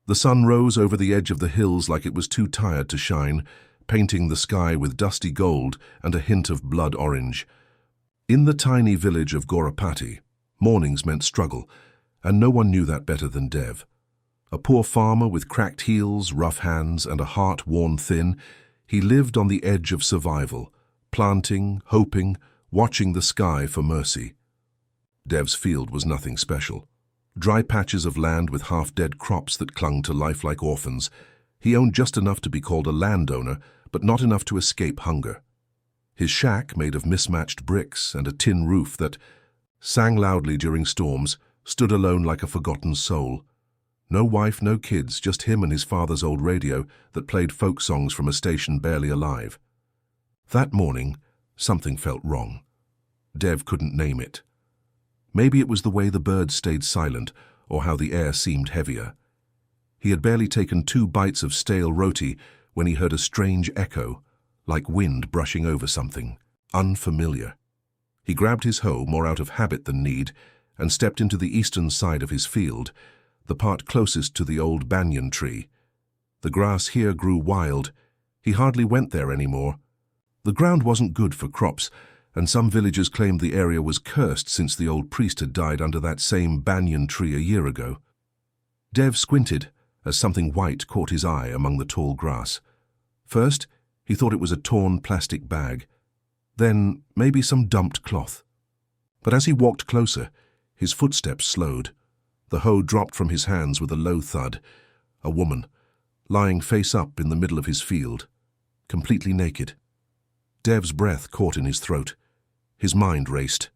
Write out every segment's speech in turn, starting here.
The sun rose over the edge of the hills like it was too tired to shine, painting the sky with dusty gold and a hint of blood orange. In the tiny village of Gorapati, mornings meant struggle, and no one knew that better than Dev. A poor farmer with cracked heels, rough hands, and a heart worn thin, he lived on the edge of survival, planting, hoping, watching the sky for mercy. Dev's field was nothing special. Dry patches of land with half-dead crops that clung to life like orphans. He owned just enough to be called a landowner, but not enough to escape hunger. His shack, made of mismatched bricks and a tin roof that sang loudly during storms, stood alone like a forgotten soul. No wife, no kids, just him and his father's old radio that played folk songs from a station barely alive. That morning, something felt wrong. Dev couldn't name it. Maybe it was the way the birds stayed silent, or how the air seemed heavier. He had barely taken 2 bites of stale roti when he heard a strange echo, like wind brushing over something, unfamiliar. He grabbed his hoe, more out of habit than need, and stepped into the eastern side of his field, the part closest to the old banyan tree. The grass here grew wild. He hardly went there anymore. The ground wasn't good for crops, and some villagers claimed the area was cursed since the old priest had died under that same banyan tree a year ago. Dev squinted as something white caught his eye among the tall grass. First, he thought it was a torn plastic bag, then maybe some dumped cloth. But as he walked closer, his footsteps slowed. The hoe dropped from his hands with a low thud. A woman, lying face up in the middle of his field, completely naked. Dev's breath caught in his throat. His mind raced.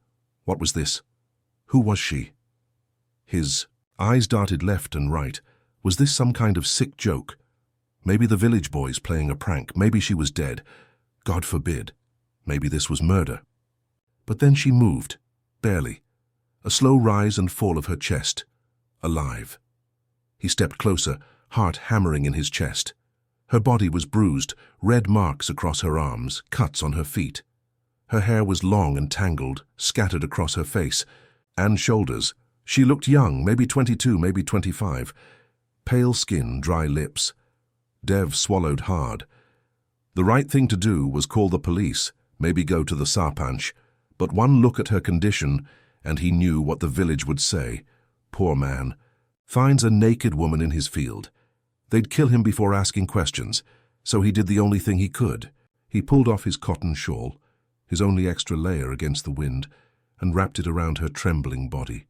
What was this? Who was she? His eyes darted left and right. Was this some kind of sick joke? Maybe the village boys playing a prank. Maybe she was dead. God forbid. Maybe this was murder. But then she moved, barely. A slow rise and fall of her chest. Alive. He stepped closer, heart hammering in his chest. Her body was bruised, red marks across her arms, cuts on her feet. Her hair was long and tangled, scattered across her face and shoulders. She looked young, maybe 22, maybe 25. Pale skin, dry lips. Dev swallowed hard. The right thing to do was call the police, maybe go to the sarpanch, but one look at her condition and he knew what the village would say. Poor man. Finds a naked woman in his field. They'd kill him before asking questions, so he did the only thing he could. He pulled off his cotton shawl, his only extra layer against the wind, and wrapped it around her trembling body.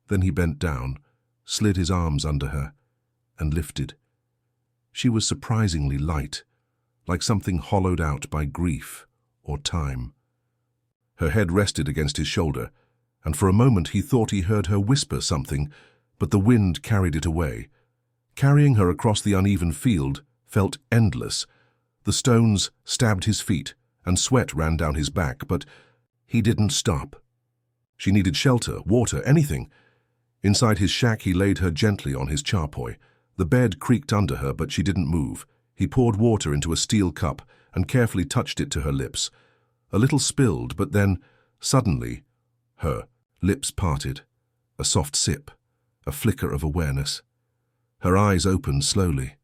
Then he bent down, slid his arms under her, and lifted. She was surprisingly light, like something hollowed out by grief or time. Her head rested against his shoulder, and for a moment he thought he heard her whisper something, but the wind carried it away. Carrying her across the uneven field felt endless. The stones stabbed his feet, and sweat ran down his back, but he didn't stop. She needed shelter, water, anything. Inside his shack he laid her gently on his charpoy. The bed creaked under her, but she didn't move. He poured water into a steel cup and carefully touched it to her lips. A little spilled, but then, suddenly, her lips parted. A soft sip, a flicker of awareness. Her eyes opened slowly.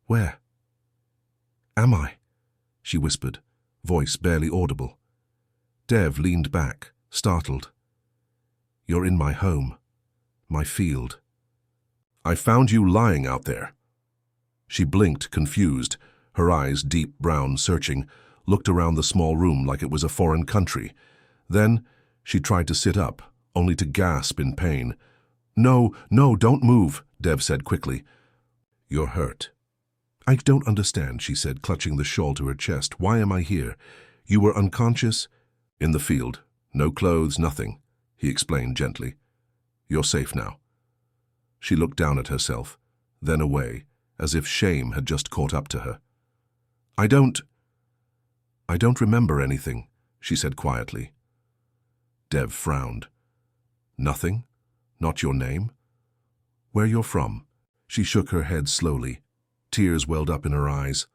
"Where am I?" she whispered, voice barely audible. Dev leaned back, startled. "You're in my home, my field. I found you lying out there." She blinked, confused, her eyes deep brown, searching, looked around the small room like it was a foreign country. Then she tried to sit up, only to gasp in pain. No, don't move," Dev said quickly. "You're hurt." "I don't understand," she said, clutching the shawl to her chest. "Why am I here? You were unconscious?" "In the field. No clothes, nothing," he explained gently. "You're safe now." She looked down at herself, then away, as if shame had just caught up to her. I don't remember anything," she said quietly. Dev frowned. "Nothing? Not your name? Where you're from?" She shook her head slowly. Tears welled up in her eyes.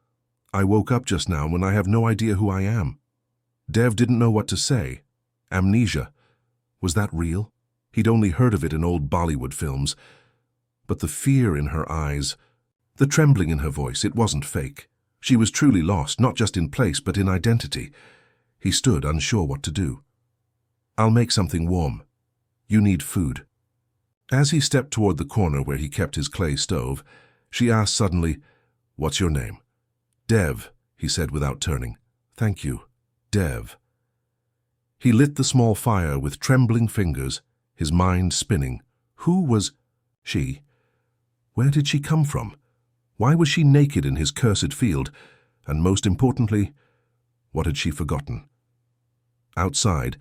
"I woke up just now when I have no idea who I am." Dev didn't know what to say. Amnesia. Was that real? He'd only heard of it in old Bollywood films. But the fear in her eyes, the trembling in her voice, it wasn't fake. She was truly lost, not just in place, but in identity. He stood, unsure what to do. "I'll make something warm. You need food." As he stepped toward the corner where he kept his clay stove, she asked suddenly, "What's your name?" "Dev," he said without turning. "Thank you, Dev." He lit the small fire with trembling fingers, his mind spinning. Who was she? Where did she come from? Why was she naked in his cursed field? And most importantly, what had she forgotten? Outside,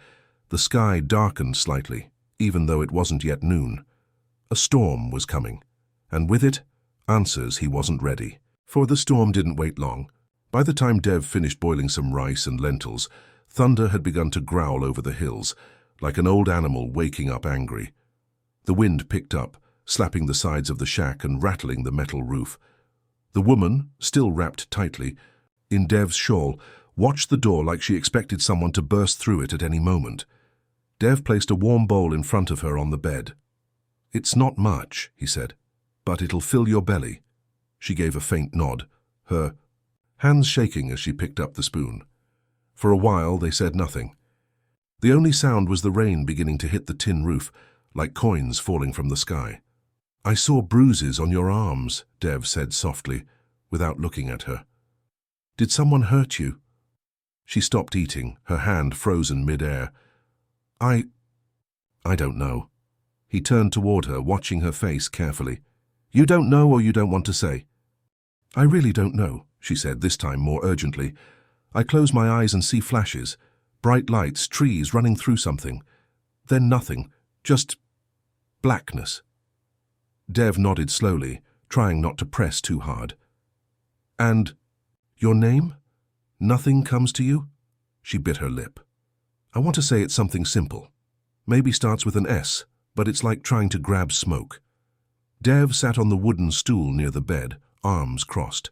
the sky darkened slightly, even though it wasn't yet noon. A storm was coming, and with it, answers he wasn't ready. For the storm didn't wait long. By the time Dev finished boiling some rice and lentils, thunder had begun to growl over the hills, like an old animal waking up angry. The wind picked up, slapping the sides of the shack and rattling the metal roof. The woman, still wrapped tightly in Dev's shawl, watched the door like she expected someone to burst through it at any moment. Dev placed a warm bowl in front of her on the bed. "It's not much," he said, "but it'll fill your belly." She gave a faint nod, her hands shaking as she picked up the spoon. For a while they said nothing. The only sound was the rain beginning to hit the tin roof, like coins falling from the sky. "I saw bruises on your arms," Dev said softly, without looking at her. "Did someone hurt you?" She stopped eating, her hand frozen mid-air. I don't know." He turned toward her, watching her face carefully. "You don't know, or you don't want to say?" "I really don't know," she said, this time more urgently. "I close my eyes and see flashes, bright lights, trees running through something. Then nothing, just blackness." Dev nodded slowly, trying not to press too hard. "And your name? Nothing comes to you?" She bit her lip. "I want to say it's something simple. Maybe starts with an S, but it's like trying to grab smoke." Dev sat on the wooden stool near the bed, arms crossed.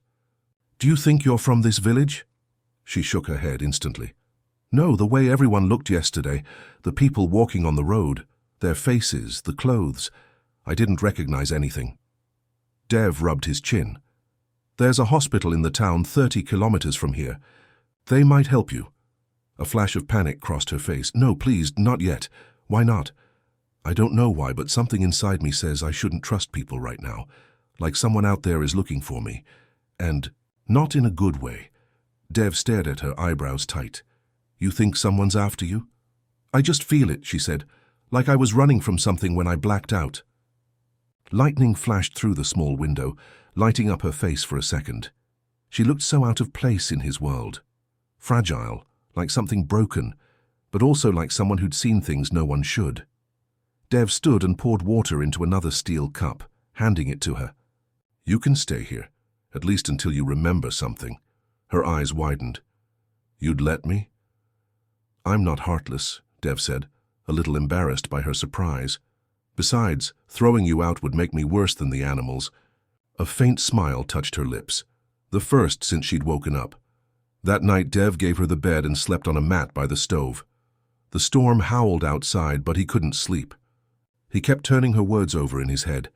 "Do you think you're from this village?" She shook her head instantly. "No, the way everyone looked yesterday, the people walking on the road, their faces, the clothes. I didn't recognize anything." Dev rubbed his chin. "There's a hospital in the town 30 kilometers from here. They might help you." A flash of panic crossed her face. "No, please, not yet. Why not?" "I don't know why, but something inside me says I shouldn't trust people right now. Like someone out there is looking for me. And not in a good way." Dev stared at her, eyebrows tight. "You think someone's after you?" "I just feel it," she said, "like I was running from something when I blacked out." Lightning flashed through the small window, lighting up her face for a second. She looked so out of place in his world. Fragile, like something broken, but also like someone who'd seen things no one should. Dev stood and poured water into another steel cup, handing it to her. "You can stay here, at least until you remember something." Her eyes widened. "You'd let me?" "I'm not heartless," Dev said, a little embarrassed by her surprise. "Besides, throwing you out would make me worse than the animals." A faint smile touched her lips, the first since she'd woken up. That night Dev gave her the bed and slept on a mat by the stove. The storm howled outside, but he couldn't sleep. He kept turning her words over in his head.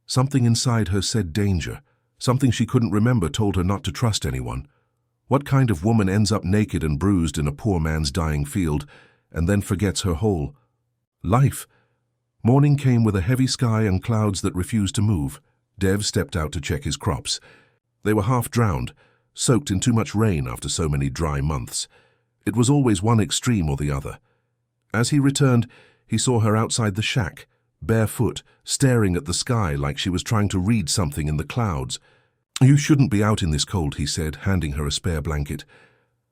Something inside her said danger. Something she couldn't remember told her not to trust anyone. What kind of woman ends up naked and bruised in a poor man's dying field, and then forgets her whole life? Morning came with a heavy sky and clouds that refused to move. Dev stepped out to check his crops. They were half drowned, soaked in too much rain after so many dry months. It was always one extreme or the other. As he returned, he saw her outside the shack, barefoot, staring at the sky like she was trying to read something in the clouds. "You shouldn't be out in this cold," he said, handing her a spare blanket.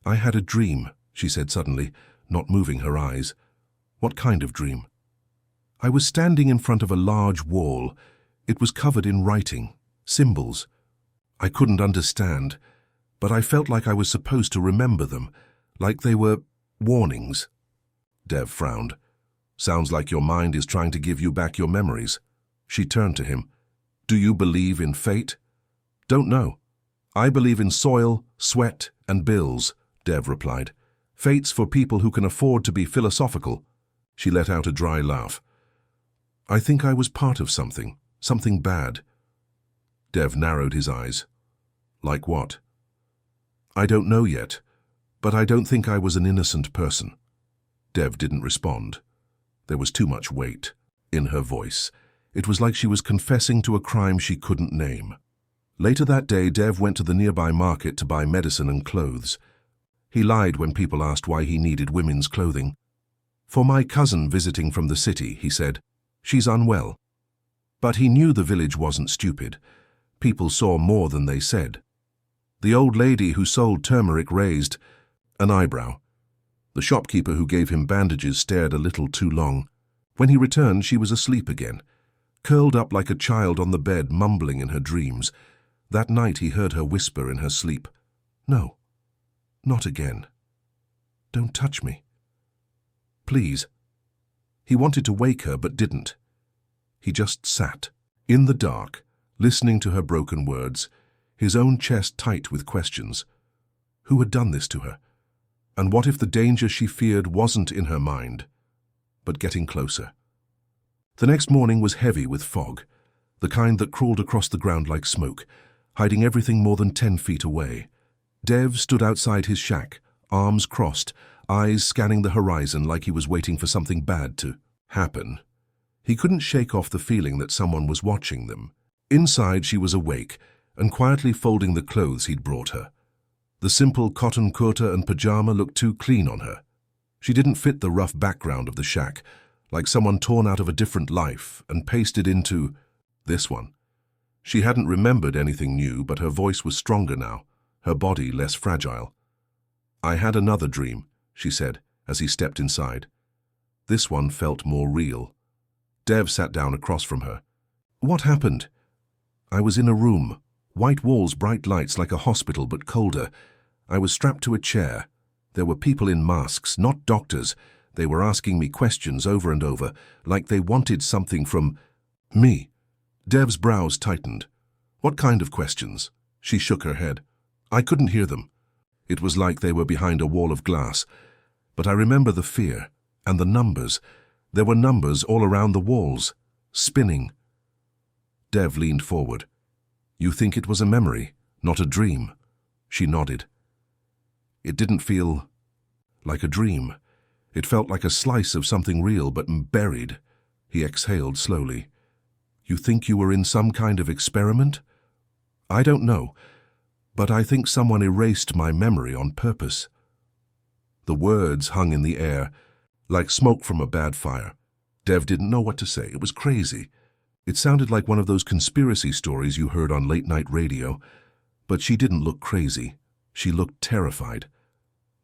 "I had a dream," she said suddenly, not moving her eyes. "What kind of dream?" "I was standing in front of a large wall. It was covered in writing, symbols. I couldn't understand, but I felt like I was supposed to remember them, like they were warnings." Dev frowned. "Sounds like your mind is trying to give you back your memories." She turned to him. "Do you believe in fate?" "Don't know. I believe in soil, sweat, and bills," Dev replied. "Fate's for people who can afford to be philosophical." She let out a dry laugh. "I think I was part of something, Something bad. Dev narrowed his eyes. Like what? I don't know yet, but I don't think I was an innocent person. Dev didn't respond. There was too much weight in her voice. It was like she was confessing to a crime she couldn't name. Later that day, Dev went to the nearby market to buy medicine and clothes. He lied when people asked why he needed women's clothing. For my cousin visiting from the city, he said. She's unwell. But he knew the village wasn't stupid. People saw more than they said. The old lady who sold turmeric raised an eyebrow. The shopkeeper who gave him bandages stared a little too long. When he returned, she was asleep again, curled up like a child on the bed, mumbling in her dreams. That night he heard her whisper in her sleep, "No, not again. Don't touch me. Please." He wanted to wake her but didn't. He just sat, in the dark, listening to her broken words, his own chest tight with questions. Who had done this to her? And what if the danger she feared wasn't in her mind, but getting closer? The next morning was heavy with fog, the kind that crawled across the ground like smoke, hiding everything more than 10 feet away. Dev stood outside his shack, arms crossed, eyes scanning the horizon like he was waiting for something bad to happen. He couldn't shake off the feeling that someone was watching them. Inside, she was awake and quietly folding the clothes he'd brought her. The simple cotton kurta and pajama looked too clean on her. She didn't fit the rough background of the shack, like someone torn out of a different life and pasted into this one. She hadn't remembered anything new, but her voice was stronger now, her body less fragile. "I had another dream," she said, as he stepped inside. This one felt more real. Dev sat down across from her. "What happened?" "I was in a room. White walls, bright lights, like a hospital, but colder. I was strapped to a chair. There were people in masks, not doctors. They were asking me questions over and over, like they wanted something from me." Dev's brows tightened. "What kind of questions?" She shook her head. "I couldn't hear them. It was like they were behind a wall of glass. But I remember the fear and the numbers. There were numbers all around the walls, spinning." Dev leaned forward. "You think it was a memory, not a dream?" She nodded. "It didn't feel like a dream. It felt like a slice of something real but buried." He exhaled slowly. "You think you were in some kind of experiment?" "I don't know, but I think someone erased my memory on purpose." The words hung in the air, like smoke from a bad fire. Dev didn't know what to say. It was crazy. It sounded like one of those conspiracy stories you heard on late-night radio. But she didn't look crazy. She looked terrified.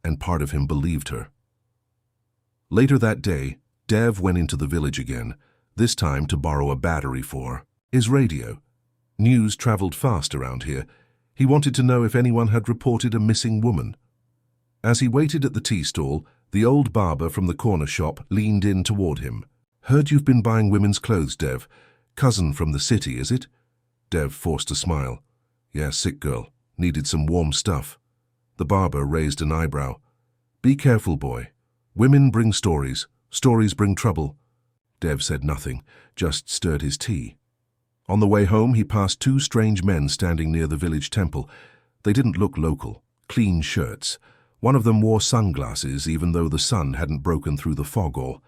And part of him believed her. Later that day, Dev went into the village again, this time to borrow a battery for his radio. News traveled fast around here. He wanted to know if anyone had reported a missing woman. As he waited at the tea stall, the old barber from the corner shop leaned in toward him. "Heard you've been buying women's clothes, Dev. Cousin from the city, is it?" Dev forced a smile. "Yeah, sick girl. Needed some warm stuff." The barber raised an eyebrow. "Be careful, boy. Women bring stories. Stories bring trouble." Dev said nothing, just stirred his tea. On the way home, he passed 2 strange men standing near the village temple. They didn't look local. Clean shirts. One of them wore sunglasses, even though the sun hadn't broken through the fog all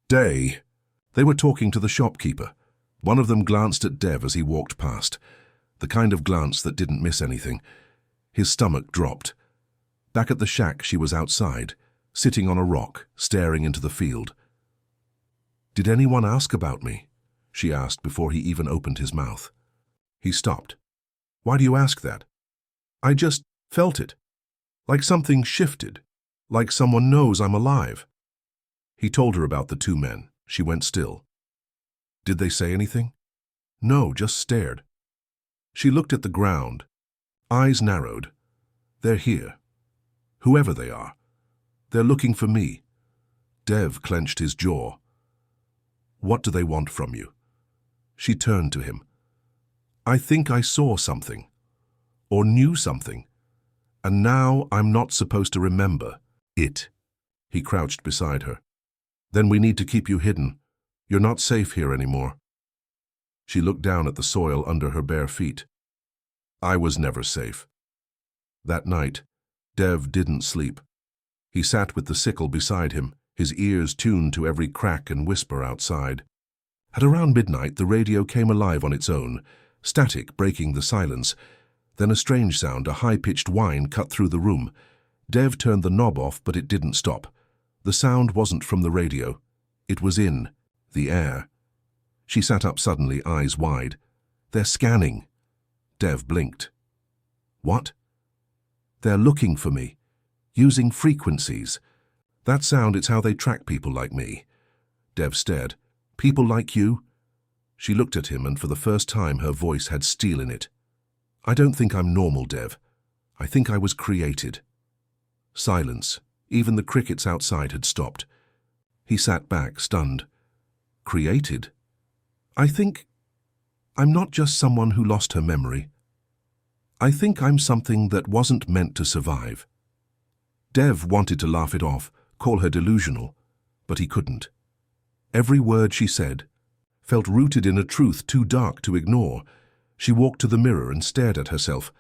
day. They were talking to the shopkeeper. One of them glanced at Dev as he walked past, the kind of glance that didn't miss anything. His stomach dropped. Back at the shack, she was outside, sitting on a rock, staring into the field. "Did anyone ask about me?" she asked before he even opened his mouth. He stopped. "Why do you ask that?" "I just felt it. Like something shifted. Like someone knows I'm alive." He told her about the 2 men. She went still. "Did they say anything?" "No, just stared." She looked at the ground. Eyes narrowed. "They're here. Whoever they are. They're looking for me." Dev clenched his jaw. "What do they want from you?" She turned to him. "I think I saw something. Or knew something. And now I'm not supposed to remember it." He crouched beside her. "Then we need to keep you hidden. You're not safe here anymore." She looked down at the soil under her bare feet. I was never safe. That night, Dev didn't sleep. He sat with the sickle beside him, his ears tuned to every crack and whisper outside. At around midnight, the radio came alive on its own, static breaking the silence. Then a strange sound, a high-pitched whine, cut through the room. Dev turned the knob off, but it didn't stop. The sound wasn't from the radio. It was in the air. She sat up suddenly, eyes wide. They're scanning. Dev blinked. What? They're looking for me, using frequencies. That sound, it's how they track people like me. Dev stared. People like you? She looked at him, and for the first time her voice had steel in it. I don't think I'm normal, Dev. I think I was created. Silence. Even the crickets outside had stopped. He sat back, stunned. Created? I think I'm not just someone who lost her memory. I think I'm something that wasn't meant to survive. Dev wanted to laugh it off, call her delusional, but he couldn't. Every word she said felt rooted in a truth too dark to ignore. She walked to the mirror and stared at herself.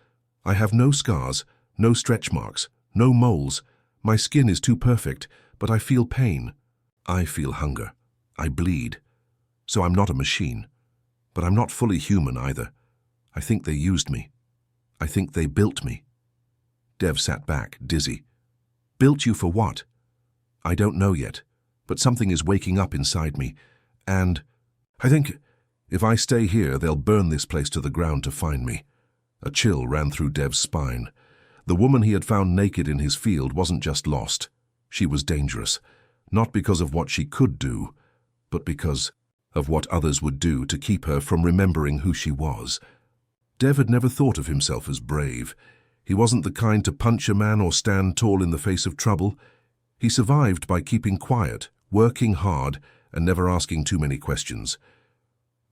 I have no scars, no stretch marks, no moles. My skin is too perfect, but I feel pain. I feel hunger. I bleed. So I'm not a machine. But I'm not fully human either. I think they used me. I think they built me. Dev sat back, dizzy. Built you for what? I don't know yet, but something is waking up inside me, and I think if I stay here, they'll burn this place to the ground to find me. A chill ran through Dev's spine. The woman he had found naked in his field wasn't just lost. She was dangerous, not because of what she could do, but because of what others would do to keep her from remembering who she was. Dev had never thought of himself as brave. He wasn't the kind to punch a man or stand tall in the face of trouble. He survived by keeping quiet, working hard, and never asking too many questions.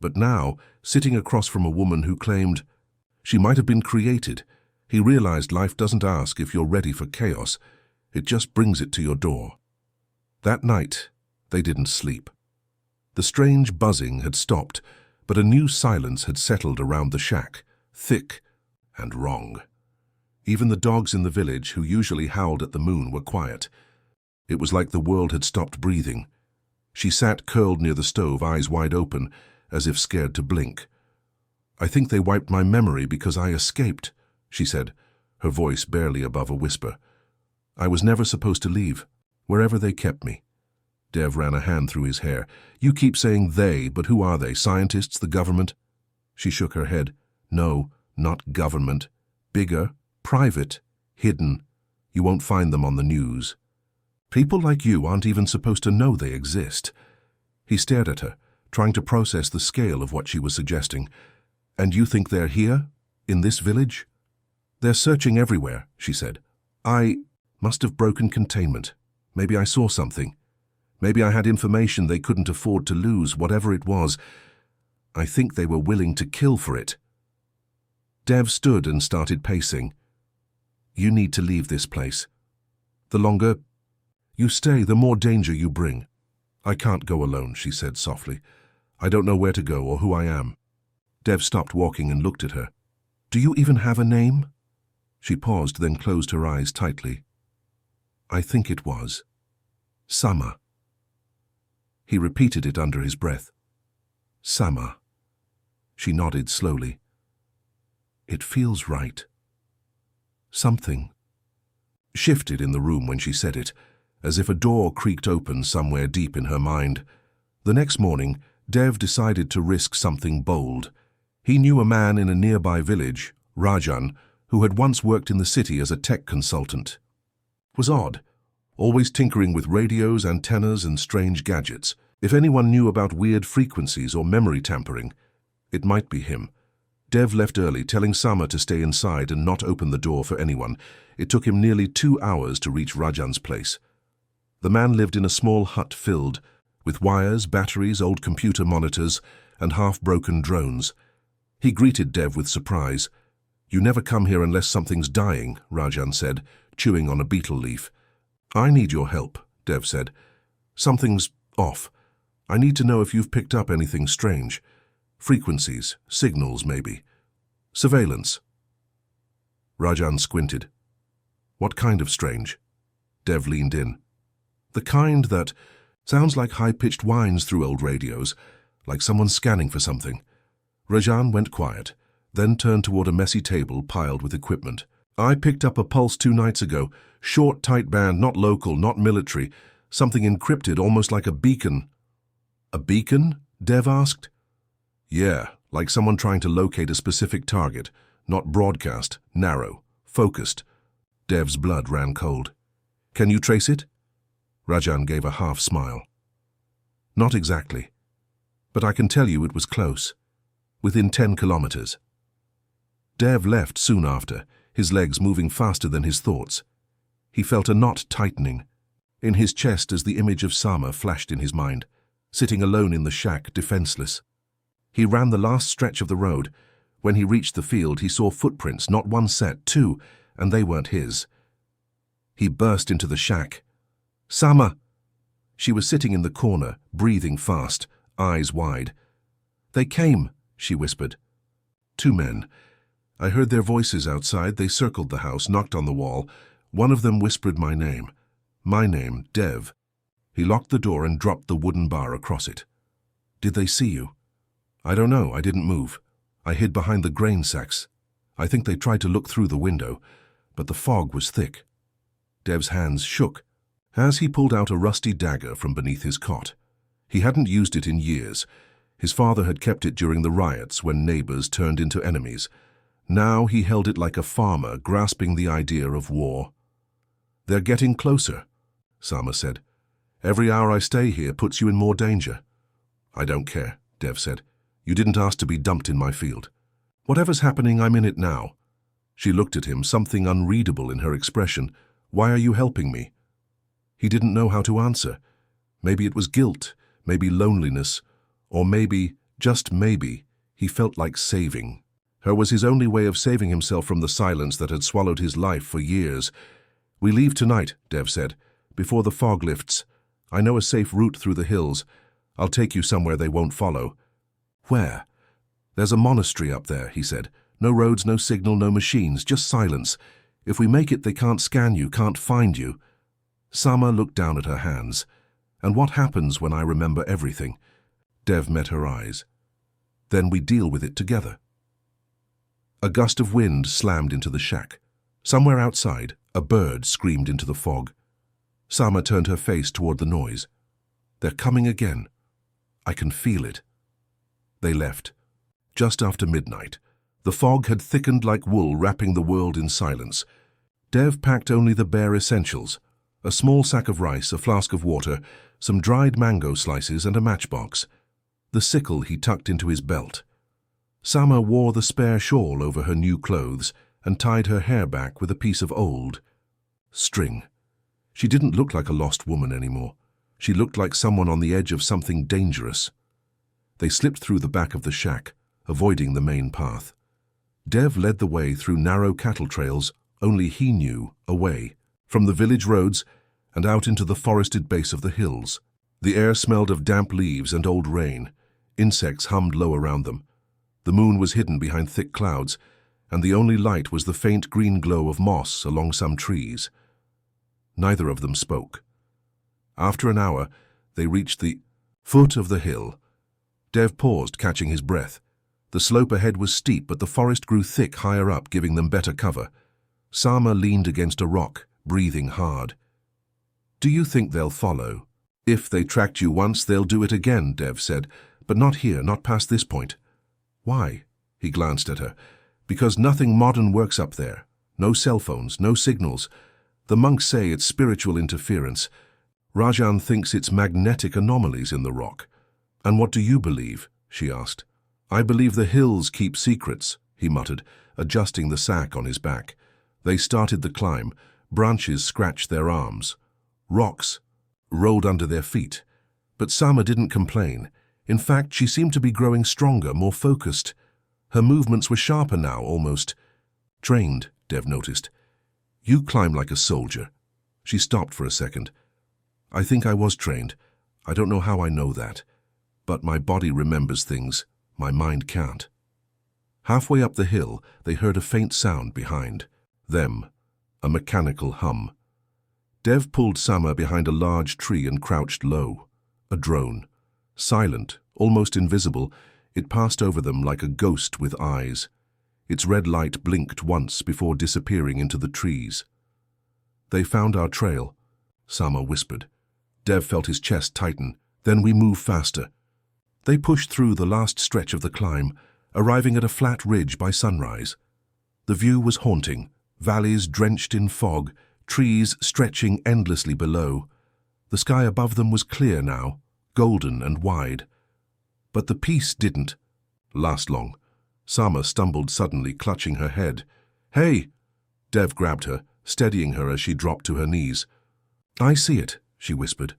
But now, sitting across from a woman who claimed she might have been created, he realized life doesn't ask if you're ready for chaos. It just brings it to your door. That night, they didn't sleep. The strange buzzing had stopped, but a new silence had settled around the shack, thick and wrong. Even the dogs in the village, who usually howled at the moon, were quiet. It was like the world had stopped breathing. She sat curled near the stove, eyes wide open, as if scared to blink. I think they wiped my memory because I escaped, she said, her voice barely above a whisper. I was never supposed to leave, wherever they kept me. Dev ran a hand through his hair. You keep saying they, but who are they? Scientists, the government? She shook her head. No, not government. Bigger, private, hidden. You won't find them on the news. People like you aren't even supposed to know they exist. He stared at her, trying to process the scale of what she was suggesting. And you think they're here? In this village? They're searching everywhere, she said. I must have broken containment. Maybe I saw something. Maybe I had information they couldn't afford to lose, whatever it was. I think they were willing to kill for it. Dev stood and started pacing. You need to leave this place. The longer you stay, the more danger you bring. I can't go alone, she said softly. I don't know where to go or who I am. Dev stopped walking and looked at her. Do you even have a name? She paused, then closed her eyes tightly. I think it was Summer. He repeated it under his breath. Summer. She nodded slowly. It feels right. Something shifted in the room when she said it, as if a door creaked open somewhere deep in her mind. The next morning, Dev decided to risk something bold. He knew a man in a nearby village, Rajan, who had once worked in the city as a tech consultant. It was odd, always tinkering with radios, antennas, and strange gadgets. If anyone knew about weird frequencies or memory tampering, it might be him. Dev left early, telling Summer to stay inside and not open the door for anyone. It took him nearly 2 hours to reach Rajan's place. The man lived in a small hut filled with wires, batteries, old computer monitors, and half-broken drones. He greeted Dev with surprise. You never come here unless something's dying, Rajan said, chewing on a beetle leaf. I need your help, Dev said. Something's off. I need to know if you've picked up anything strange. Frequencies, signals maybe. Surveillance. Rajan squinted. What kind of strange? Dev leaned in. The kind that sounds like high-pitched whines through old radios, like someone scanning for something. Rajan went quiet, then turned toward a messy table piled with equipment. I picked up a pulse 2 nights ago. Short, tight band, not local, not military. Something encrypted, almost like a beacon. A beacon? Dev asked. Yeah, like someone trying to locate a specific target. Not broadcast, narrow, focused. Dev's blood ran cold. Can you trace it? Rajan gave a half smile. Not exactly. But I can tell you it was close. Within 10 kilometers. Dev left soon after, his legs moving faster than his thoughts. He felt a knot tightening in his chest as the image of Sama flashed in his mind, sitting alone in the shack, defenseless. He ran the last stretch of the road. When he reached the field, he saw footprints, not one set, 2, and they weren't his. He burst into the shack. Sama! She was sitting in the corner, breathing fast, eyes wide. They came, she whispered. 2 men. I heard their voices outside. They circled the house, knocked on the wall. One of them whispered my name. My name, Dev. He locked the door and dropped the wooden bar across it. Did they see you? I don't know. I didn't move. I hid behind the grain sacks. I think they tried to look through the window, but the fog was thick. Dev's hands shook as he pulled out a rusty dagger from beneath his cot. He hadn't used it in years. His father had kept it during the riots when neighbors turned into enemies. Now he held it like a farmer grasping the idea of war. They're getting closer, Sama said. Every hour I stay here puts you in more danger. I don't care, Dev said. You didn't ask to be dumped in my field. Whatever's happening, I'm in it now. She looked at him, something unreadable in her expression. Why are you helping me? He didn't know how to answer. Maybe it was guilt, maybe loneliness, or maybe, just maybe, he felt like saving. Her was his only way of saving himself from the silence that had swallowed his life for years. We leave tonight, Dev said, before the fog lifts. I know a safe route through the hills. I'll take you somewhere they won't follow. Where? There's a monastery up there, he said. No roads, no signal, no machines, just silence. If we make it, they can't scan you, can't find you. Sama looked down at her hands. And what happens when I remember everything? Dev met her eyes. Then we deal with it together. A gust of wind slammed into the shack. Somewhere outside, a bird screamed into the fog. Sama turned her face toward the noise. They're coming again. I can feel it. They left. Just after midnight. The fog had thickened like wool, wrapping the world in silence. Dev packed only the bare essentials: a small sack of rice, a flask of water, some dried mango slices, and a matchbox. The sickle he tucked into his belt. Sama wore the spare shawl over her new clothes and tied her hair back with a piece of old string. She didn't look like a lost woman anymore. She looked like someone on the edge of something dangerous. They slipped through the back of the shack, avoiding the main path. Dev led the way through narrow cattle trails only he knew a way, from the village roads and out into the forested base of the hills. The air smelled of damp leaves and old rain. Insects hummed low around them. The moon was hidden behind thick clouds, and the only light was the faint green glow of moss along some trees. Neither of them spoke. After an hour, they reached the foot of the hill. Dev paused, catching his breath. The slope ahead was steep, but the forest grew thick higher up, giving them better cover. Sama leaned against a rock, breathing hard. Do you think they'll follow? If they tracked you once, they'll do it again, Dev said. But not here, not past this point. Why? He glanced at her. Because nothing modern works up there. No cell phones, no signals. The monks say it's spiritual interference. Rajan thinks it's magnetic anomalies in the rock. And what do you believe? She asked. I believe the hills keep secrets, he muttered, adjusting the sack on his back. They started the climb. Branches scratched their arms. Rocks rolled under their feet. But Sama didn't complain. In fact, she seemed to be growing stronger, more focused. Her movements were sharper now, almost trained, Dev noticed. You climb like a soldier. She stopped for a second. I think I was trained. I don't know how I know that. But my body remembers things. My mind can't. Halfway up the hill, they heard a faint sound behind them, a mechanical hum. Dev pulled Sama behind a large tree and crouched low. A drone. Silent, almost invisible, it passed over them like a ghost with eyes. Its red light blinked once before disappearing into the trees. "They found our trail," Sama whispered. Dev felt his chest tighten. "Then we move faster." They pushed through the last stretch of the climb, arriving at a flat ridge by sunrise. The view was haunting, valleys drenched in fog, trees stretching endlessly below. The sky above them was clear now, golden and wide. But the peace didn't last long. Sama stumbled suddenly, clutching her head. "Hey!" Dev grabbed her, steadying her as she dropped to her knees. "I see it," she whispered.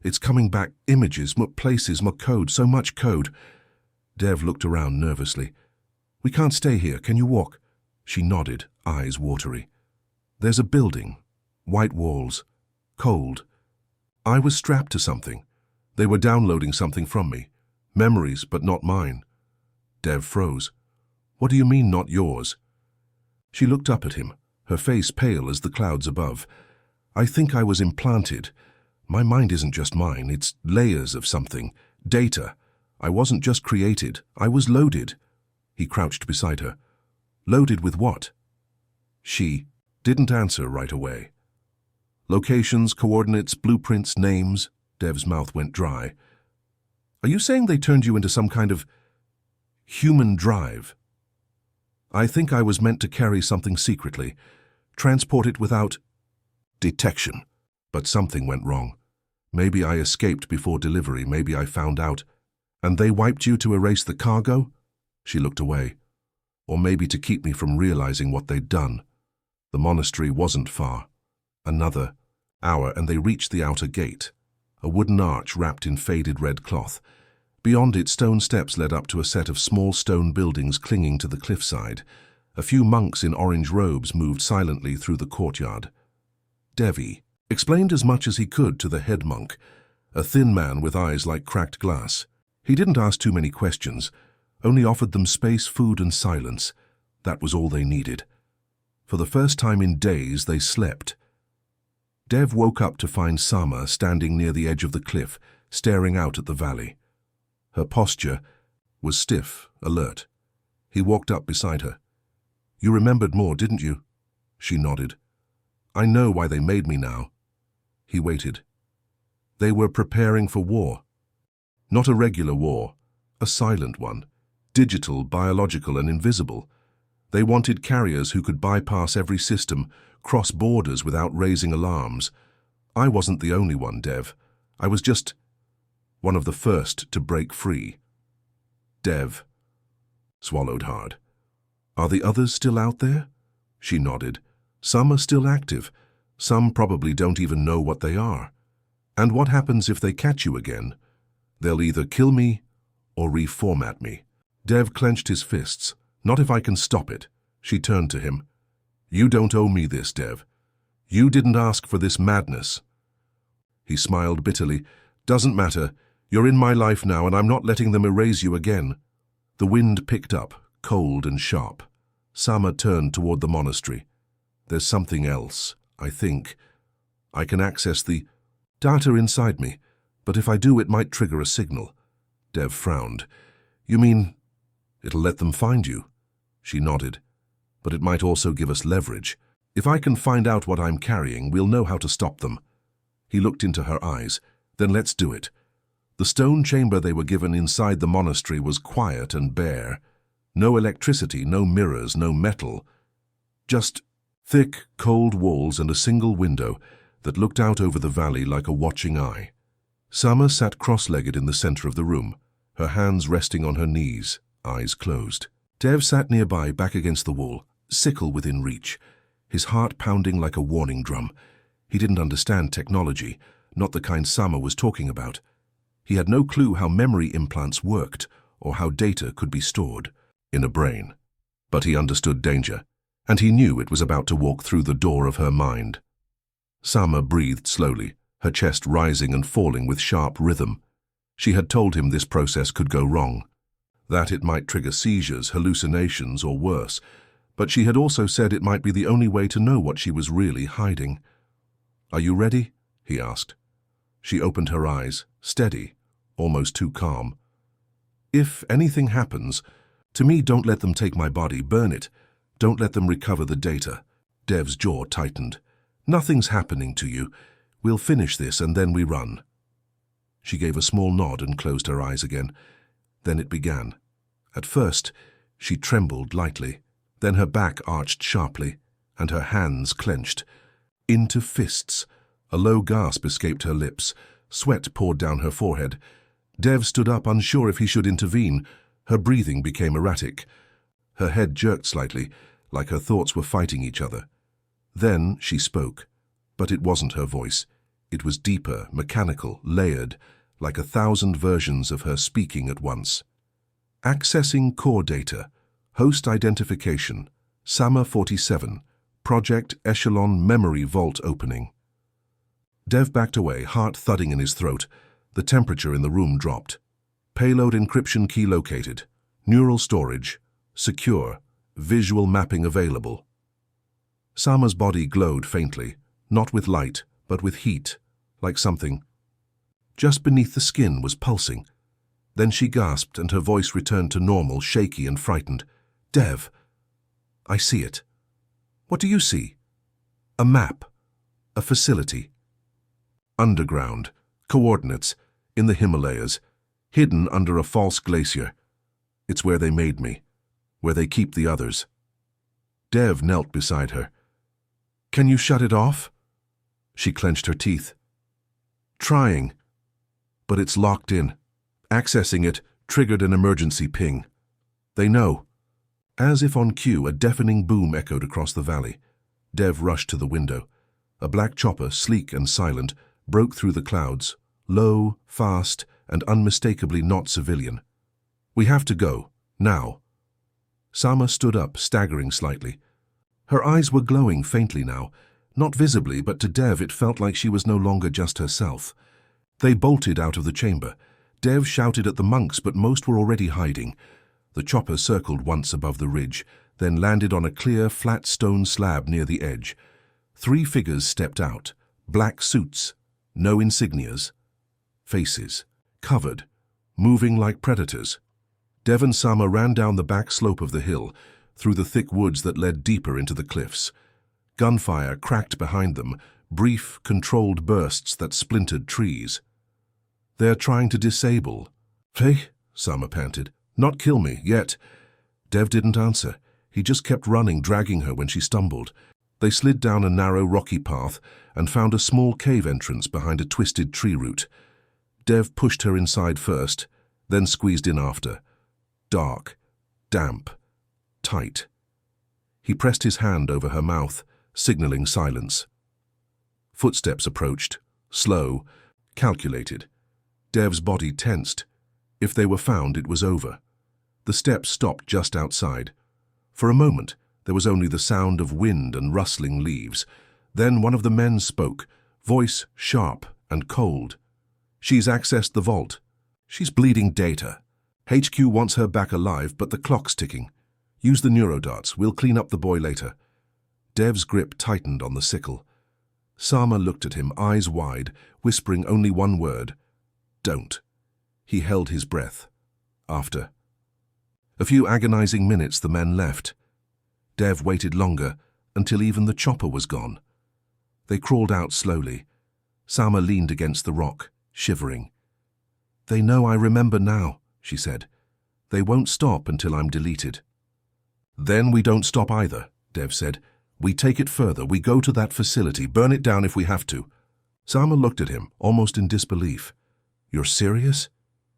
"It's coming back, images, more places, more code, so much code." Dev looked around nervously. "We can't stay here, can you walk?" She nodded, eyes watery. "There's a building, white walls, cold. I was strapped to something. They were downloading something from me. Memories, but not mine." Dev froze. "What do you mean, not yours?" She looked up at him, her face pale as the clouds above. "I think I was implanted. My mind isn't just mine, it's layers of something. Data. I wasn't just created, I was loaded." He crouched beside her. "Loaded with what?" She didn't answer right away. "Locations, coordinates, blueprints, names." Dev's mouth went dry. "Are you saying they turned you into some kind of human drive?" "I think I was meant to carry something secretly, transport it without detection. But something went wrong. Maybe I escaped before delivery, maybe I found out. And they wiped you to erase the cargo?" She looked away. "Or maybe to keep me from realizing what they'd done." The monastery wasn't far. Another hour and they reached the outer gate, a wooden arch wrapped in faded red cloth. Beyond it, stone steps led up to a set of small stone buildings clinging to the cliffside. A few monks in orange robes moved silently through the courtyard. Devi explained as much as he could to the head monk, a thin man with eyes like cracked glass. He didn't ask too many questions, only offered them space, food, and silence. That was all they needed. For the first time in days, they slept. Dev woke up to find Sama standing near the edge of the cliff, staring out at the valley. Her posture was stiff, alert. He walked up beside her. "You remembered more, didn't you?" She nodded. "I know why they made me now." He waited. They were preparing for war. Not a regular war, a silent one. Digital, biological, and invisible. They wanted carriers who could bypass every system, cross borders without raising alarms. I wasn't the only one, Dev. I was just one of the first to break free. Dev swallowed hard. "Are the others still out there?" She nodded. "Some are still active. Some probably don't even know what they are. And what happens if they catch you again? They'll either kill me or reformat me." Dev clenched his fists. "Not if I can stop it." She turned to him. "You don't owe me this, Dev. You didn't ask for this madness." He smiled bitterly. "Doesn't matter. You're in my life now, and I'm not letting them erase you again." The wind picked up, cold and sharp. Sama turned toward the monastery. "There's something else, I think. I can access the data inside me, but if I do, it might trigger a signal." Dev frowned. "You mean it'll let them find you?" She nodded. "But it might also give us leverage. If I can find out what I'm carrying, we'll know how to stop them." He looked into her eyes. "Then let's do it." The stone chamber they were given inside the monastery was quiet and bare. No electricity, no mirrors, no metal. Just thick, cold walls and a single window that looked out over the valley like a watching eye. Sama sat cross-legged in the center of the room, her hands resting on her knees, eyes closed. Dev sat nearby, back against the wall, sickle within reach, his heart pounding like a warning drum. He didn't understand technology, not the kind Sama was talking about. He had no clue how memory implants worked or how data could be stored in a brain. But he understood danger, and he knew it was about to walk through the door of her mind. Sama breathed slowly, her chest rising and falling with sharp rhythm. She had told him this process could go wrong. that it might trigger seizures, hallucinations, or worse, but she had also said it might be the only way to know what she was really hiding. "Are you ready?" he asked. She opened her eyes, steady, almost too calm. "If anything happens, to me, don't let them take my body, burn it. Don't let them recover the data." Dev's jaw tightened. "Nothing's happening to you. We'll finish this and then we run." She gave a small nod and closed her eyes again. Then it began. At first, she trembled lightly. Then her back arched sharply, and her hands clenched. Into fists. A low gasp escaped her lips. Sweat poured down her forehead. Dev stood up, unsure if he should intervene. Her breathing became erratic. Her head jerked slightly, like her thoughts were fighting each other. Then she spoke, but it wasn't her voice. It was deeper, mechanical, layered, like 1,000 versions of her speaking at once. "Accessing core data. Host identification. Sama 47. Project Echelon Memory Vault opening." Dev backed away, heart thudding in his throat. The temperature in the room dropped. "Payload encryption key located. Neural storage. Secure. Visual mapping available." Sama's body glowed faintly, not with light, but with heat, like something. Just beneath the skin was pulsing. Then she gasped and her voice returned to normal, shaky and frightened. "Dev, I see it." "What do you see?" "A map. A facility. Underground. Coordinates. In the Himalayas. Hidden under a false glacier. It's where they made me. Where they keep the others." Dev knelt beside her. "Can you shut it off?" She clenched her teeth. "Trying. But it's locked in. Accessing it triggered an emergency ping. They know." As if on cue, a deafening boom echoed across the valley. Dev rushed to the window. A black chopper, sleek and silent, broke through the clouds, low, fast, and unmistakably not civilian. "We have to go. Now." Sama stood up, staggering slightly. Her eyes were glowing faintly now. Not visibly, but to Dev it felt like she was no longer just herself. They bolted out of the chamber. Dev shouted at the monks, but most were already hiding. The chopper circled once above the ridge, then landed on a clear, flat stone slab near the edge. 3 figures stepped out. Black suits. No insignias. Faces. Covered. Moving like predators. Dev and Sama ran down the back slope of the hill, through the thick woods that led deeper into the cliffs. Gunfire cracked behind them, brief, controlled bursts that splintered trees. "They're trying to disable." "Hey," Sama panted. "Not kill me, yet." Dev didn't answer. He just kept running, dragging her when she stumbled. They slid down a narrow, rocky path and found a small cave entrance behind a twisted tree root. Dev pushed her inside first, then squeezed in after. Dark, damp, tight. He pressed his hand over her mouth, signaling silence. Footsteps approached, slow, calculated. Dev's body tensed. If they were found, it was over. The steps stopped just outside. For a moment, there was only the sound of wind and rustling leaves. Then one of the men spoke, voice sharp and cold. "She's accessed the vault. She's bleeding data. HQ wants her back alive, but the clock's ticking. Use the neurodarts. We'll clean up the boy later." Dev's grip tightened on the sickle. Sama looked at him, eyes wide, whispering only one word. "Don't." He held his breath. After a few agonizing minutes, the men left. Dev waited longer, until even the chopper was gone. They crawled out slowly. Sama leaned against the rock, shivering. "They know I remember now," she said. "They won't stop until I'm deleted." "Then we don't stop either," Dev said. "We take it further. We go to that facility, burn it down if we have to." Sama looked at him, almost in disbelief. "You're serious?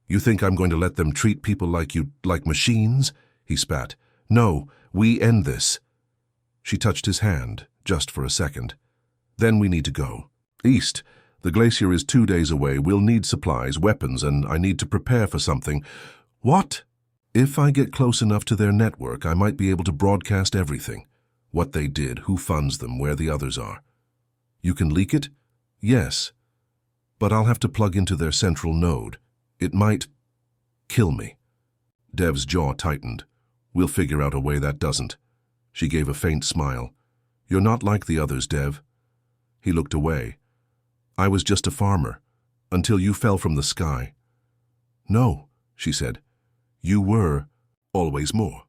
You think I'm going to let them treat people like machines?" He spat. "No, we end this." She touched his hand, just for a second. "Then we need to go. East. The glacier is 2 days away. We'll need supplies, weapons, and I need to prepare for something." "What?" "If I get close enough to their network, I might be able to broadcast everything. What they did, who funds them, where the others are." "You can leak it?" "Yes. But I'll have to plug into their central node. It might kill me." Dev's jaw tightened. We'll figure out a way that doesn't. She gave a faint smile. You're not like the others, Dev. He looked away. I was just a farmer, until you fell from the sky. No, she said. You were always more.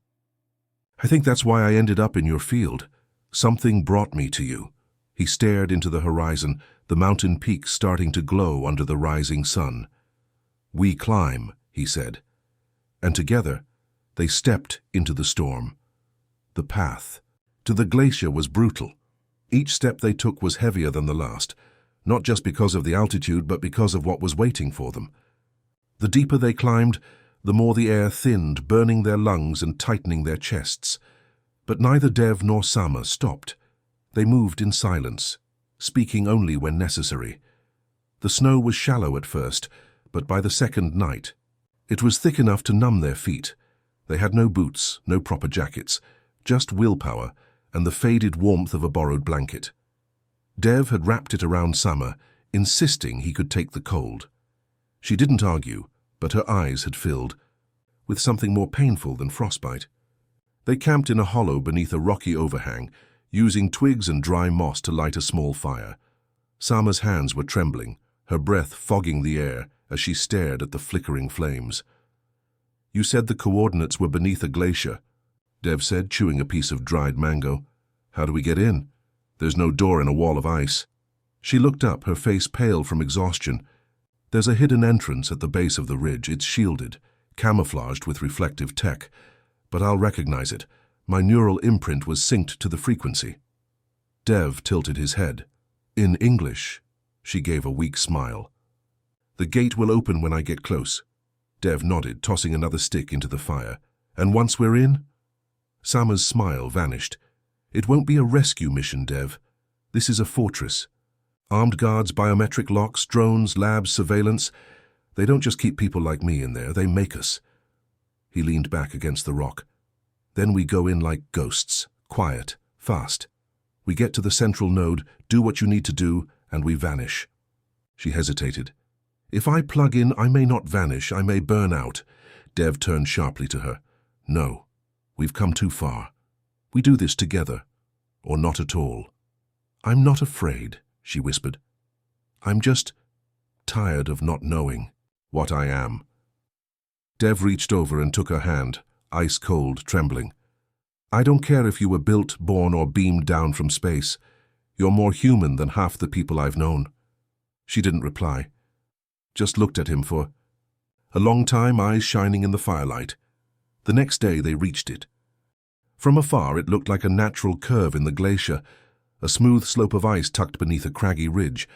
I think that's why I ended up in your field. Something brought me to you. He stared into the horizon, the mountain peaks starting to glow under the rising sun. We climb, he said. And together, they stepped into the storm. The path to the glacier was brutal. Each step they took was heavier than the last, not just because of the altitude, but because of what was waiting for them. The deeper they climbed, the more the air thinned, burning their lungs and tightening their chests. But neither Dev nor Sama stopped. They moved in silence, speaking only when necessary. The snow was shallow at first, but by the second night, it was thick enough to numb their feet. They had no boots, no proper jackets, just willpower and the faded warmth of a borrowed blanket. Dev had wrapped it around Sama, insisting he could take the cold. She didn't argue, but her eyes had filled with something more painful than frostbite. They camped in a hollow beneath a rocky overhang, using twigs and dry moss to light a small fire. Sama's hands were trembling, her breath fogging the air as she stared at the flickering flames. You said the coordinates were beneath a glacier, Dev said, chewing a piece of dried mango. How do we get in? There's no door in a wall of ice. She looked up, her face pale from exhaustion. There's a hidden entrance at the base of the ridge. It's shielded, camouflaged with reflective tech. But I'll recognize it. My neural imprint was synced to the frequency. Dev tilted his head. In English, she gave a weak smile. The gate will open when I get close. Dev nodded, tossing another stick into the fire. And once we're in? Sama's smile vanished. It won't be a rescue mission, Dev. This is a fortress. Armed guards, biometric locks, drones, labs, surveillance. They don't just keep people like me in there, they make us. He leaned back against the rock. Then we go in like ghosts, quiet, fast. We get to the central node, do what you need to do, and we vanish. She hesitated. If I plug in, I may not vanish, I may burn out. Dev turned sharply to her. No, we've come too far. We do this together, or not at all. I'm not afraid, she whispered. I'm just tired of not knowing what I am. Dev reached over and took her hand, ice-cold, trembling. I don't care if you were built, born, or beamed down from space. You're more human than half the people I've known. She didn't reply, just looked at him for a long time, eyes shining in the firelight. The next day they reached it. From afar it looked like a natural curve in the glacier, a smooth slope of ice tucked beneath a craggy ridge.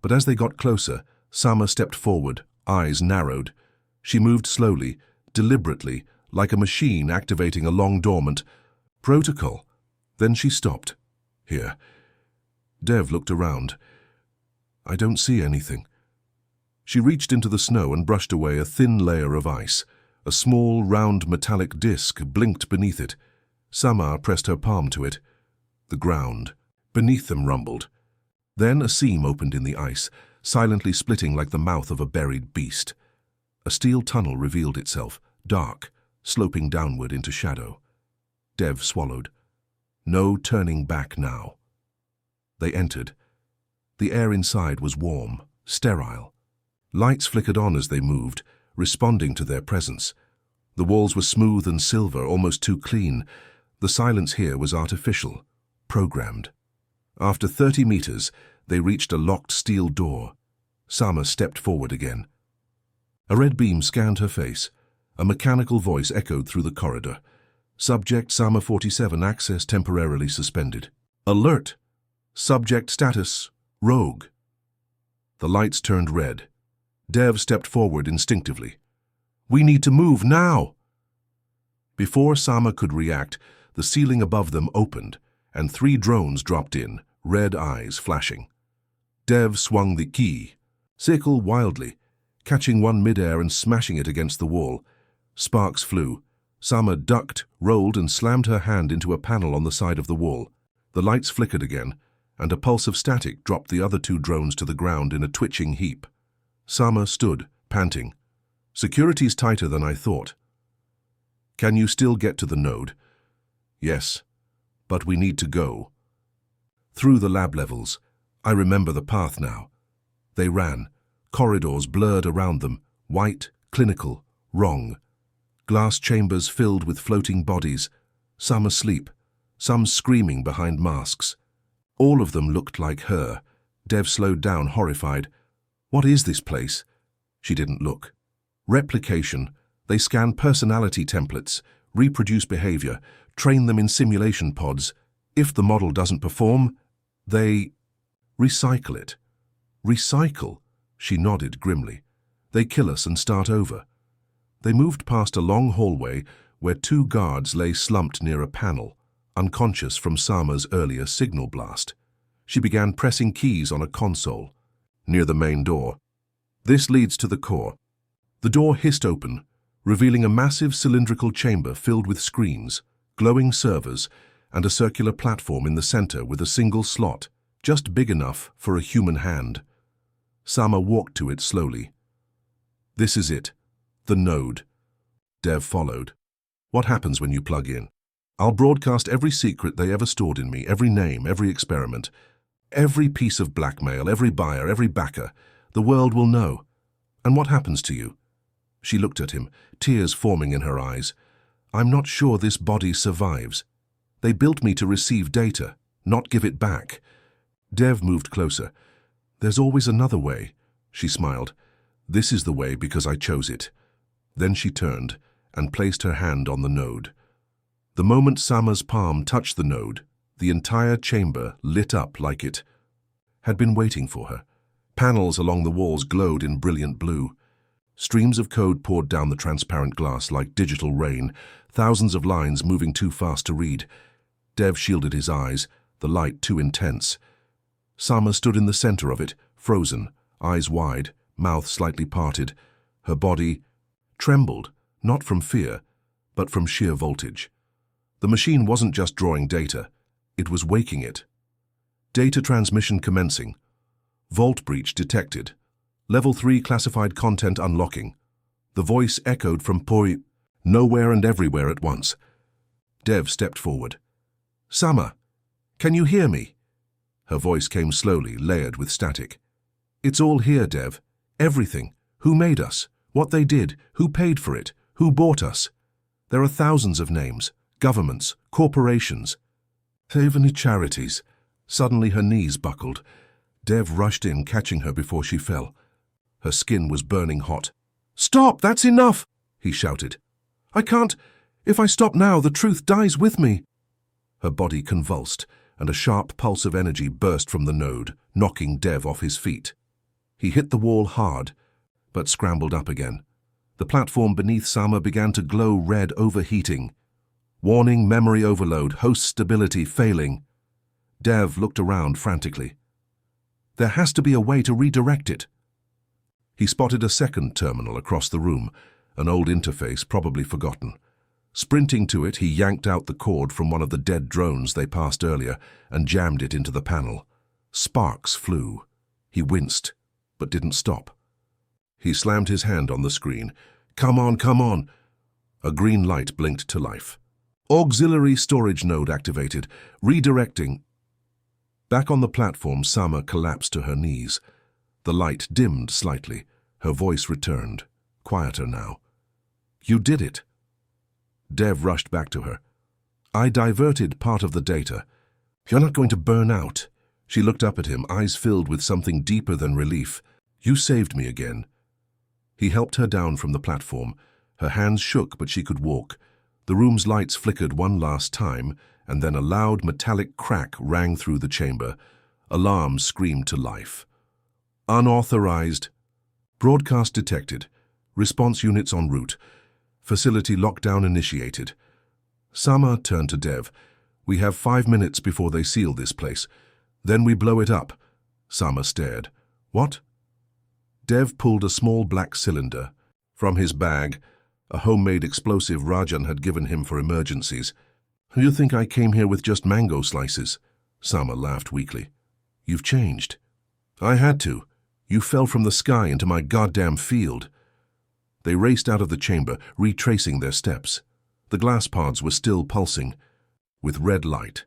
But as they got closer, Sama stepped forward, eyes narrowed. She moved slowly, deliberately, like a machine activating a long-dormant protocol. Then she stopped. Here. Dev looked around. I don't see anything. She reached into the snow and brushed away a thin layer of ice. A small, round metallic disc blinked beneath it. Sama pressed her palm to it. The ground beneath them rumbled. Then a seam opened in the ice, silently splitting like the mouth of a buried beast. A steel tunnel revealed itself, dark, sloping downward into shadow. Dev swallowed. No turning back now. They entered. The air inside was warm, sterile. Lights flickered on as they moved, responding to their presence. The walls were smooth and silver, almost too clean. The silence here was artificial, programmed. After 30 meters, they reached a locked steel door. Sama stepped forward again. A red beam scanned her face. A mechanical voice echoed through the corridor. Subject Sama 47, access temporarily suspended. Alert! Subject status, rogue. The lights turned red. Dev stepped forward instinctively. We need to move now! Before Sama could react, the ceiling above them opened, and 3 drones dropped in, red eyes flashing. Dev swung the key, circled wildly, catching one midair and smashing it against the wall. Sparks flew. Sama ducked, rolled, and slammed her hand into a panel on the side of the wall. The lights flickered again, and a pulse of static dropped the other 2 drones to the ground in a twitching heap. Sama stood, panting. Security's tighter than I thought. Can you still get to the node? Yes, but we need to go. Through the lab levels. I remember the path now. They ran. Corridors blurred around them. White, clinical, wrong. Glass chambers filled with floating bodies. Some asleep. Some screaming behind masks. All of them looked like her. Dev slowed down, horrified. What is this place? She didn't look. Replication. They scan personality templates, reproduce behavior, train them in simulation pods. If the model doesn't perform, they recycle it. Recycle? She nodded grimly. They kill us and start over. They moved past a long hallway where 2 guards lay slumped near a panel, unconscious from Sama's earlier signal blast. She began pressing keys on a console, near the main door. This leads to the core. The door hissed open, revealing a massive cylindrical chamber filled with screens, glowing servers, and a circular platform in the center with a single slot, just big enough for a human hand. Sama walked to it slowly. This is it, the node. Dev followed. What happens when you plug in? I'll broadcast every secret they ever stored in me, every name, every experiment, every piece of blackmail, every buyer, every backer. The world will know. And what happens to you? She looked at him, tears forming in her eyes. I'm not sure this body survives. They built me to receive data, not give it back. Dev moved closer. There's always another way, she smiled. This is the way because I chose it. Then she turned and placed her hand on the node. The moment Sama's palm touched the node, the entire chamber lit up like it had been waiting for her. Panels along the walls glowed in brilliant blue. Streams of code poured down the transparent glass like digital rain, thousands of lines moving too fast to read. Dev shielded his eyes, the light too intense. Sama stood in the center of it, frozen, eyes wide, mouth slightly parted. Her body trembled, not from fear, but from sheer voltage. The machine wasn't just drawing data, it was waking it. Data transmission commencing. Vault breach detected. Level 3 classified content unlocking. The voice echoed from nowhere and everywhere at once. Dev stepped forward. Sama, can you hear me? Her voice came slowly, layered with static. It's all here, Dev. Everything. Who made us? What they did? Who paid for it? Who bought us? There are thousands of names, governments, corporations. Even charities. Suddenly her knees buckled. Dev rushed in, catching her before she fell. Her skin was burning hot. Stop! That's enough! He shouted. I can't. If I stop now, the truth dies with me. Her body convulsed, and a sharp pulse of energy burst from the node, knocking Dev off his feet. He hit the wall hard, but scrambled up again. The platform beneath Sama began to glow red, overheating. Warning, memory overload, host stability failing. Dev looked around frantically. There has to be a way to redirect it. He spotted a second terminal across the room, an old interface probably forgotten. Sprinting to it, he yanked out the cord from one of the dead drones they passed earlier and jammed it into the panel. Sparks flew. He winced, but didn't stop. He slammed his hand on the screen. Come on, come on! A green light blinked to life. Auxiliary storage node activated. Redirecting. Back on the platform, Sama collapsed to her knees. The light dimmed slightly. Her voice returned, quieter now. You did it. Dev rushed back to her. I diverted part of the data. You're not going to burn out. She looked up at him, eyes filled with something deeper than relief. You saved me again. He helped her down from the platform. Her hands shook, but she could walk. The room's lights flickered one last time, and then a loud metallic crack rang through the chamber. Alarms screamed to life. Unauthorized. Broadcast detected. Response units en route. Facility lockdown initiated. Sama turned to Dev. We have 5 minutes before they seal this place. Then we blow it up. Sama stared. What? Dev pulled a small black cylinder from his bag, a homemade explosive Rajan had given him for emergencies. You think I came here with just mango slices? Sama laughed weakly. You've changed. I had to. You fell from the sky into my goddamn field. They raced out of the chamber, retracing their steps. The glass pods were still pulsing, with red light.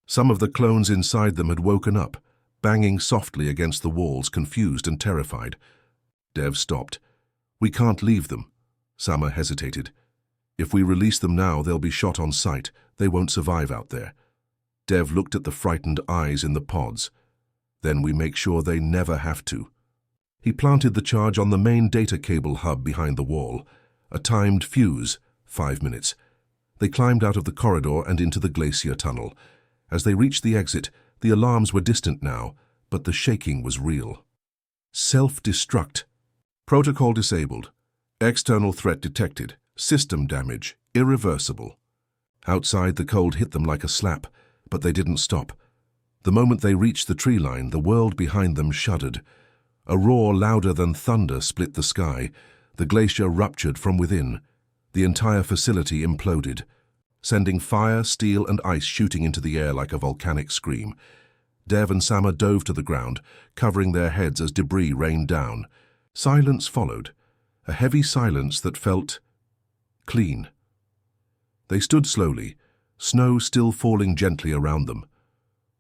Some of the clones inside them had woken up, banging softly against the walls, confused and terrified. Dev stopped. "We can't leave them." Sama hesitated. "If we release them now, they'll be shot on sight. They won't survive out there." Dev looked at the frightened eyes in the pods. "Then we make sure they never have to." He planted the charge on the main data cable hub behind the wall. A timed fuse, 5 minutes. They climbed out of the corridor and into the glacier tunnel. As they reached the exit, the alarms were distant now, but the shaking was real. Self-destruct. Protocol disabled. External threat detected. System damage. Irreversible. Outside, the cold hit them like a slap, but they didn't stop. The moment they reached the tree line, the world behind them shuddered. A roar louder than thunder split the sky. The glacier ruptured from within. The entire facility imploded, sending fire, steel, and ice shooting into the air like a volcanic scream. Dev and Sama dove to the ground, covering their heads as debris rained down. Silence followed, a heavy silence that felt clean. They stood slowly, snow still falling gently around them.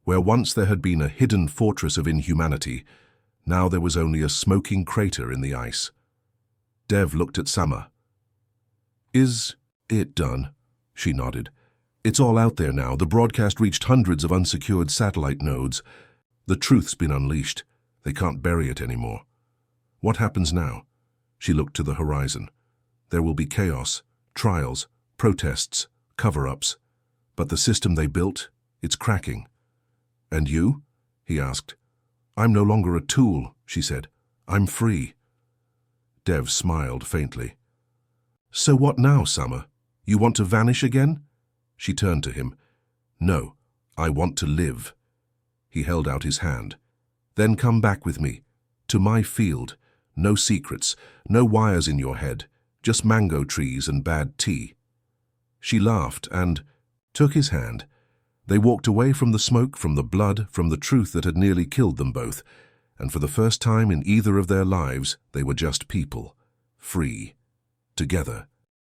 Where once there had been a hidden fortress of inhumanity, now there was only a smoking crater in the ice. Dev looked at Sama. "Is it done?" She nodded. "It's all out there now. The broadcast reached hundreds of unsecured satellite nodes. The truth's been unleashed. They can't bury it anymore. What happens now?" She looked to the horizon. "There will be chaos, trials, protests, cover-ups. But the system they built, it's cracking." "And you?" he asked. "I'm no longer a tool," she said. "I'm free." Dev smiled faintly. "So what now, Sama? You want to vanish again?" She turned to him. "No, I want to live." He held out his hand. "Then come back with me, to my field. No secrets, no wires in your head, just mango trees and bad tea." She laughed and took his hand. They walked away from the smoke, from the blood, from the truth that had nearly killed them both, and for the first time in either of their lives, they were just people, free, together.